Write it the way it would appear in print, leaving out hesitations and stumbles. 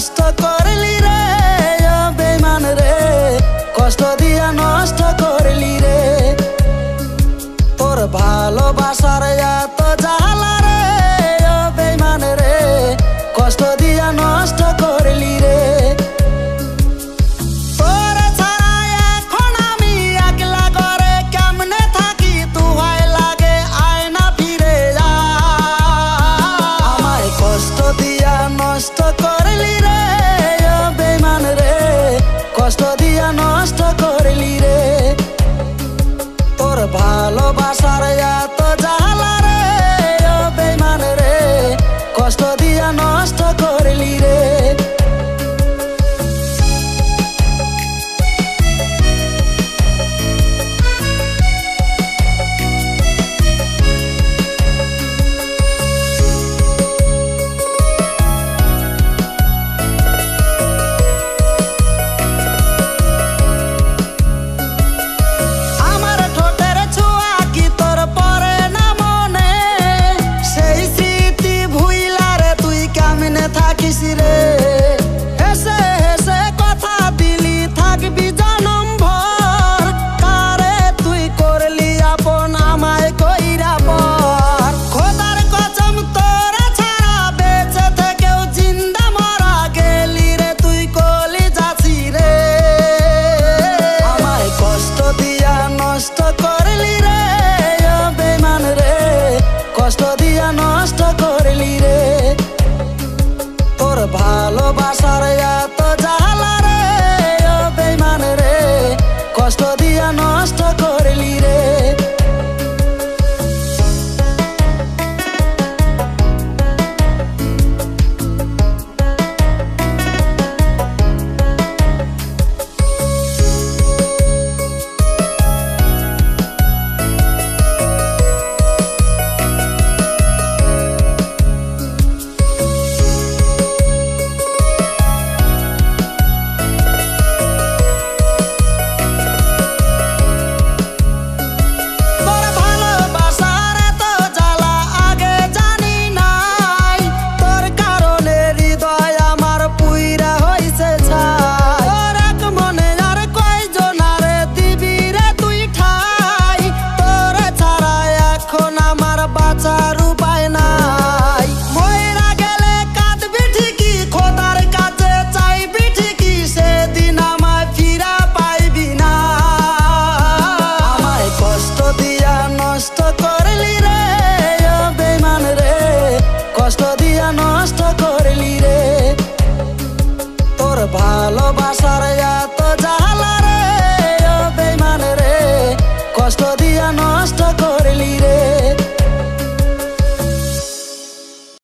নষ্ট করলি রে ও বেঈমান রে, কষ্ট দিয়া নষ্ট করলি রে। তোর ভালোবাসার এত জ্বালা রে ও বেঈমান রে, কষ্ট দিয়া নষ্ট করলি রে। তোর ছাড়া এখন আমি একলা করে কেমনে থাকি, তুহাই লাগে আয় না ফিরে যা। আমায় কষ্ট দিয়া নষ্ট করলি রে ও বেঈমান রে, কষ্ট দিয়া নষ্ট করলি রে। তোর ভালোবাসার এত জ্বালা রে ও বেঈমান রে, কষ্ট দিয়া নষ্ট করলি রে। থাকিস রে হেসে হেসে কথা দিলি থাকবি জনম ভর, কারে তুই করলি আপন আমায় কইরা পর। খোদার কসম তোরে ছাড়া বেঁচে থেকেও জিন্দা মরা গেলি রে তুই কলি যাচ্ছি রে। আমায় কষ্ট দিয়া নষ্ট করলি রে ও বেঈমান রে, কষ্ট দিয়া নষ্ট করলি রে। তোর ভালোবাসার এত জ্বালা রে ও বেঈমান রে, কষ্ট দিয়া নষ্ট করলি রে। বাঁচার উপায় নাই, মইরা গেলে কাঁদবি ঠিকই, খোদার কাছে চাইবি ঠিকই, সেদিন আমায় ফিরা পাইবি না। আমায় কষ্ট দিয়া নষ্ট করলি রে ও বেঈমান রে, কষ্ট দিয়া নষ্ট করলি রে। তোর ভালোবাসার এত